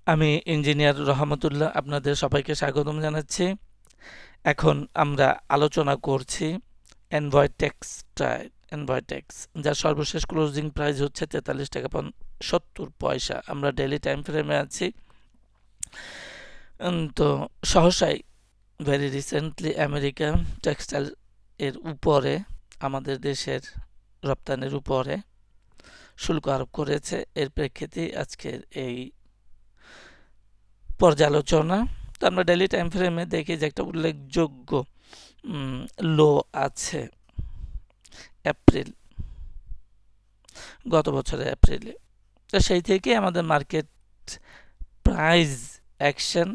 আমি ইঞ্জিনিয়ার রহমতুল্লাহ আপনাদের সবাইকে স্বাগতম জানাচ্ছি। এখন আমরা আলোচনা করছি এনভয় টেক্সটাইল এনভয়টেক্স, যার সর্বশেষ ক্লোজিং প্রাইস হচ্ছে 43 টাকা 70 পয়সা। আমরা ডেইলি টাইম ফ্রেমে আছি। তো সহসাই ভেরি রিসেন্টলি আমেরিকা টেক্সটাইল এর উপরে আমাদের দেশের রপ্তানির উপরে শুল্ক আরোপ করেছে। এর প্রেক্ষিতে আজকের এই পর্যালোচনা। তো আমরা ডেইলি টাইম ফ্রেমে দেখি যে একটা উল্লেখযোগ্য লো আছে এপ্রিল, গত বছরের এপ্রিলে। তো সেই থেকে আমাদের মার্কেট প্রাইস অ্যাকশন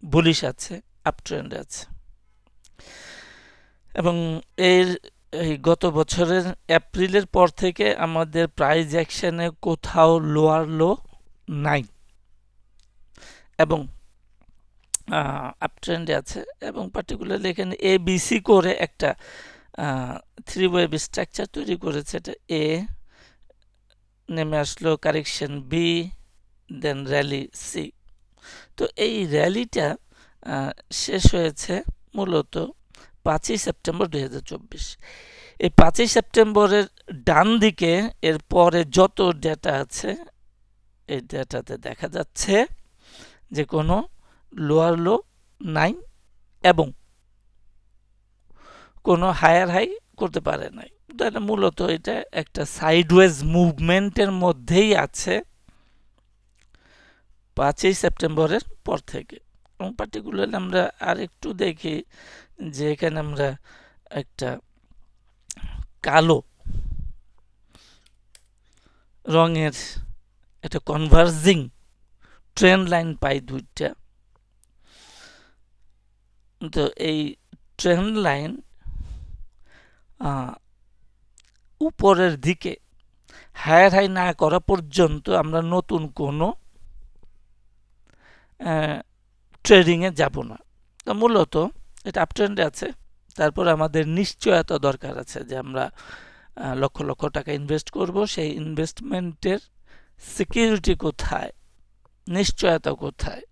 বুলিশ আছে, আপ ট্রেন্ড আছে, এবং এই গত বছরের এপ্রিলের পর থেকে আমাদের প্রাইস অ্যাকশনে কোথাও লোয়ার লো নাই এবং আপ ট্রেন্ডে আছে। এবং পার্টিকুলারলি এখানে এ বিসি করে একটা থ্রি ওয়েভ স্ট্রাকচার তৈরি করেছে। এটা এ, নেমে আসলো কারেকশন বি, দেন র্যালি সি। তো এই র্যালিটা শেষ হয়েছে মূলত 5ই সেপ্টেম্বর 2024। এই 5ই সেপ্টেম্বরের ডান দিকে এরপরে যত ডেটা আছে এই ডেটাতে দেখা যাচ্ছে যে কোনো লোয়ার লো নাই এবং কোনো হায়ার হাই করতে পারে নাই। তাহলে মূলত এটা একটা সাইডওয়েজ মুভমেন্টের মধ্যেই আছে 5ই সেপ্টেম্বরের পর থেকে। এবং পার্টিকুলারলি আমরা আরেকটু দেখি যে এখানে আমরা একটা কালো রঙের একটা কনভার্জিং ট্রেন্ড লাইন পাই দুইটা। তো এই ট্রেন্ড লাইন উপরের দিকে হায়ার হাই না করা পর্যন্ত আমরা নতুন কোনো ট্রেডিংয়ে যাব না। তো মূলত এটা আপ ট্রেন্ডে আছে। তারপর আমাদের নিশ্চয়তা দরকার আছে যে আমরা লক্ষ লক্ষ টাকা ইনভেস্ট করব, সেই ইনভেস্টমেন্টের সিকিউরিটি কোথায়, নিশ্চয়তা কোথায়।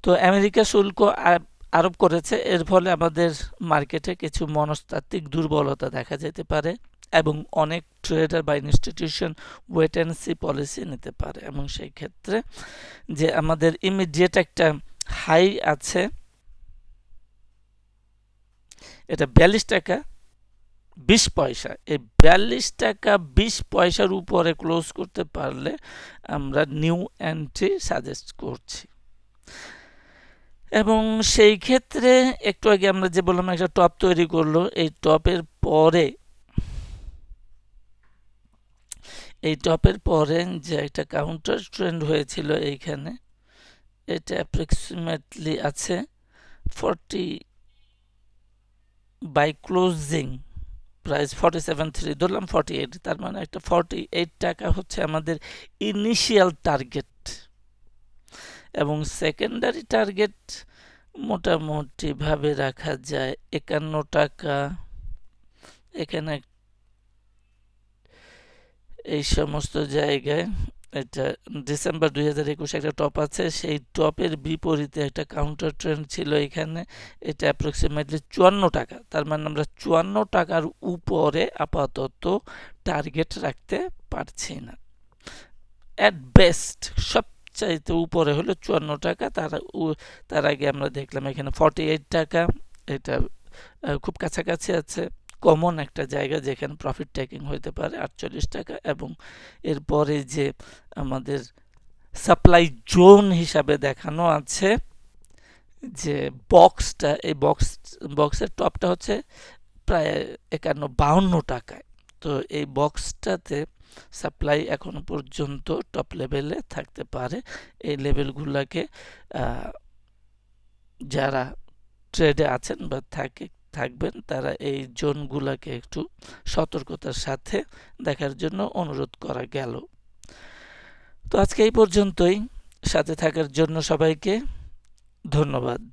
তো আমেরিকা শুল্ক আরোপ করেছে, এর ফলে আমাদের মার্কেটে কিছু মনস্তাত্ত্বিক দুর্বলতা দেখা যেতে পারে এবং অনেক ট্রেডার বা institution wait and see policy নিতে পারে। এবং সেই ক্ষেত্রে যে আমাদের ইমিডিয়েট একটা হাই আছে, এটা 42 টাকা 20 পয়সা। এই 42 টাকা 20 পয়সার উপরে ক্লোজ করতে পারলে আমরা নিউ এন্ট্রি সাজেস্ট করছি। এবং সেই ক্ষেত্রে একটু আগে আমরা যে বললাম একটা টপ তৈরি করলো, এই টপের পরে যে একটা কাউন্টার ট্রেন্ড হয়েছিল এইখানে, এটা অ্যাপ্রক্সিমেটলি আছে 40 বাই ক্লোজিং প্রাইস 47.3, ধরলাম 48, তার মানে একটা 48 টাকা হচ্ছে আমাদের ইনিশিয়াল টার্গেট। এবং সেকেন্ডারি টার্গেট মোটামুটি ভাবে রাখা যায় 51 টাকা। এখানে এই সমস্ত জায়গায় এটা ডিসেম্বর 2021 একটা টপ আছে, সেই টপের বিপরীতে একটা কাউন্টার ট্রেন্ড ছিল এখানে, এটা অ্যাপ্রক্সিমেটলি 54 টাকা। তার মানে আমরা 54 টাকার উপরে আপাতত টার্গেট রাখতে পারছি না। অ্যাট বেস্ট সবচাইতে উপরে হলো 54 টাকা। তার আগে আমরা দেখলাম এখানে 48 টাকা, এটা খুব কাছাকাছি আছে। কমন একটা জায়গা যেখানে প্রফিট টেকিং হতে পারে 48 টাকা। এবং এরপরে যে আমাদের সাপ্লাই জোন হিসাবে দেখানো আছে যে বক্সটা, এই বক্সের টপটা হচ্ছে প্রায় 51-52 টাকায়। তো এই বক্সটাতে সাপ্লাই এখনো পর্যন্ত টপ লেভেলে থাকতে পারে। এই লেভেলগুলোকে যারা ট্রেডে আছেন বা থাকবেন তারা এই জোনগুলোকে একটু সতর্কতার সাথে দেখার জন্য অনুরোধ করা গেল। তো আজকে এই পর্যন্তই। সাথে থাকার জন্য সবাইকে ধন্যবাদ।